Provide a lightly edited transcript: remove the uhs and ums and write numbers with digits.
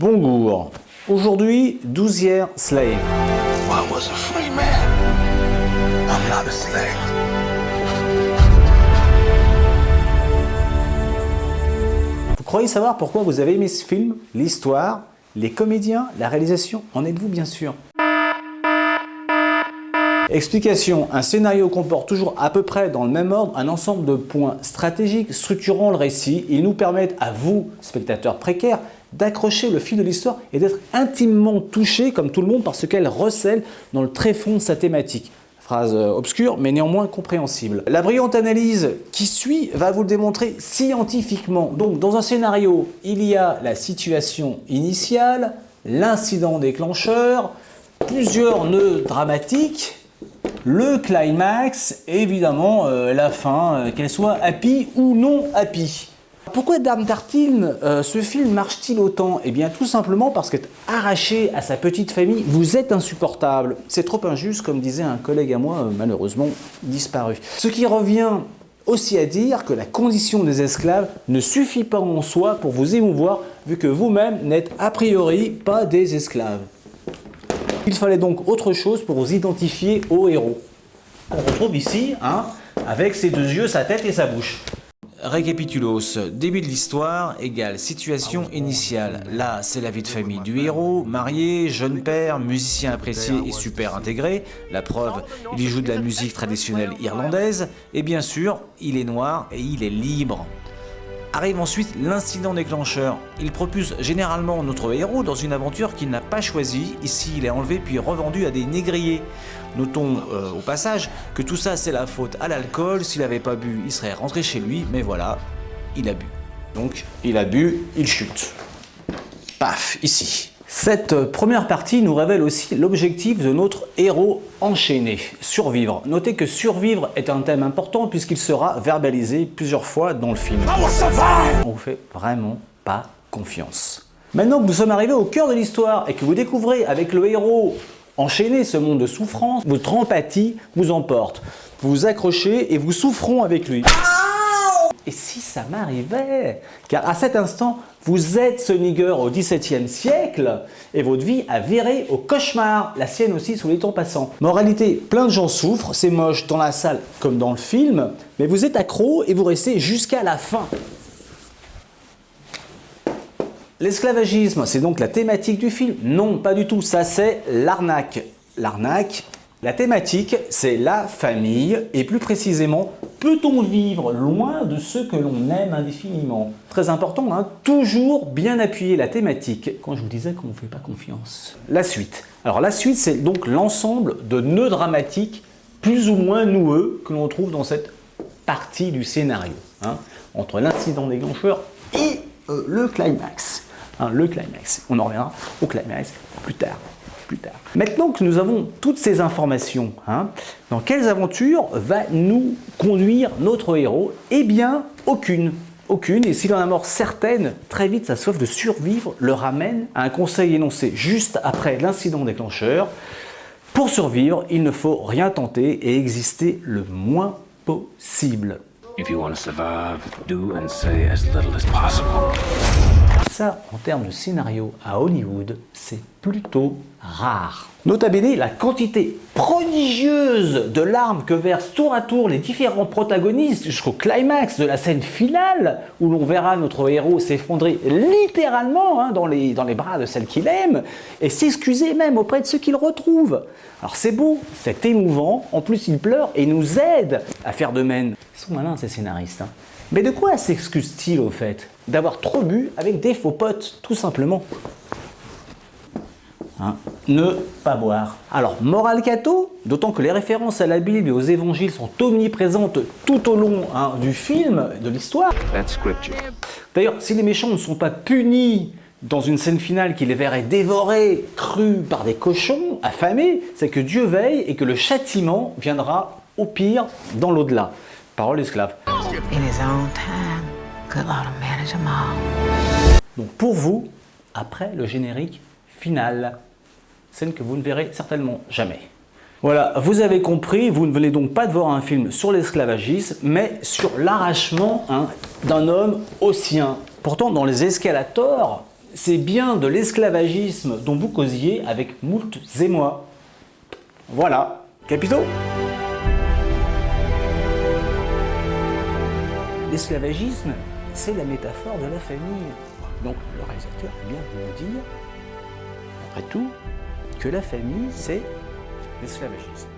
Bonjour. Aujourd'hui, 12e slave. I was a free man. I'm not a slave. Vous croyez savoir pourquoi vous avez aimé ce film, l'histoire, les comédiens, la réalisation? En êtes-vous bien sûr? Explication, un scénario comporte toujours à peu près dans le même ordre un ensemble de points stratégiques structurant le récit. Ils nous permettent à vous, spectateurs précaires, d'accrocher le fil de l'histoire et d'être intimement touchés comme tout le monde par ce qu'elle recèle dans le tréfonds de sa thématique. Phrase obscure mais néanmoins compréhensible. La brillante analyse qui suit va vous le démontrer scientifiquement. Donc dans un scénario, il y a la situation initiale, l'incident déclencheur, plusieurs nœuds dramatiques, le climax et évidemment la fin, qu'elle soit happy ou non happy. Pourquoi Dame Tartine, ce film marche-t-il autant? Eh bien tout simplement parce qu'être arraché à sa petite famille, vous êtes insupportable. C'est trop injuste, comme disait un collègue à moi, malheureusement disparu. Ce qui revient aussi à dire que la condition des esclaves ne suffit pas en soi pour vous émouvoir, vu que vous-même n'êtes a priori pas des esclaves. Il fallait donc autre chose pour vous identifier au héros. On retrouve ici, avec ses deux yeux, sa tête et sa bouche. Récapitulos, début de l'histoire égale situation initiale. Là, c'est la vie de famille du héros, marié, jeune père, musicien apprécié et super intégré. La preuve, il y joue de la musique traditionnelle irlandaise. Et bien sûr, il est noir et il est libre. Arrive ensuite l'incident déclencheur. Il propulse généralement notre héros dans une aventure qu'il n'a pas choisie. Ici, il est enlevé puis revendu à des négriers. Notons au passage que tout ça, c'est la faute à l'alcool. S'il n'avait pas bu, il serait rentré chez lui. Mais voilà, il a bu. Donc, il a bu, il chute. Paf, ici. Cette première partie nous révèle aussi l'objectif de notre héros enchaîné, survivre. Notez que survivre est un thème important puisqu'il sera verbalisé plusieurs fois dans le film. On vous fait vraiment pas confiance. Maintenant que nous sommes arrivés au cœur de l'histoire et que vous découvrez avec le héros enchaîné ce monde de souffrance, votre empathie vous emporte. Vous vous accrochez et vous souffrons avec lui. Et si ça m'arrivait? Car à cet instant, vous êtes ce nigger au XVIIe siècle et votre vie a viré au cauchemar, la sienne aussi sous les temps passants. Moralité, plein de gens souffrent, c'est moche dans la salle comme dans le film, mais vous êtes accro et vous restez jusqu'à la fin. L'esclavagisme, c'est donc la thématique du film? Non, pas du tout, ça c'est l'arnaque. L'arnaque, la thématique, c'est la famille et plus précisément, peut-on vivre loin de ceux que l'on aime indéfiniment? Très important, toujours bien appuyer la thématique quand je vous disais qu'on ne fait pas confiance. La suite. Alors la suite, c'est donc l'ensemble de nœuds dramatiques plus ou moins noueux que l'on trouve dans cette partie du scénario, entre l'incident déclencheur et le climax. Le climax. On en reviendra au climax plus tard. Maintenant que nous avons toutes ces informations, dans quelles aventures va nous conduire notre héros? Eh bien, aucune. Aucune, et s'il en a mort certaines, très vite sa soif de survivre le ramène à un conseil énoncé juste après l'incident déclencheur. Pour survivre, il ne faut rien tenter et exister le moins possible. If you want to survive, do and say as little as possible. Ça, en termes de scénario à Hollywood, c'est plutôt rare. Nota bene, la quantité prodigieuse de larmes que versent tour à tour les différents protagonistes jusqu'au climax de la scène finale, où l'on verra notre héros s'effondrer littéralement dans les bras de celle qu'il aime, et s'excuser même auprès de ceux qu'il retrouve. Alors c'est beau, c'est émouvant, en plus il pleure et nous aide à faire de même. Ils sont malins ces scénaristes. Mais de quoi s'excuse-t-il au fait? D'avoir trop bu avec des faux potes, tout simplement. Ne pas boire. Alors, morale catho, d'autant que les références à la Bible et aux évangiles sont omniprésentes tout au long du film, de l'histoire. D'ailleurs, si les méchants ne sont pas punis dans une scène finale qui les verrait dévorés, crus par des cochons, affamés, c'est que Dieu veille et que le châtiment viendra au pire dans l'au-delà. Parole d'esclave. Donc pour vous, après le générique final, scène que vous ne verrez certainement jamais. Voilà, vous avez compris, vous ne venez donc pas de voir un film sur l'esclavagisme, mais sur l'arrachement d'un homme au sien. Pourtant, dans les escalators, c'est bien de l'esclavagisme dont vous causiez avec moult émoi. Voilà, capito. L'esclavagisme, c'est la métaphore de la famille. Donc le réalisateur a bien voulu dire, après tout, que la famille, c'est l'esclavagisme.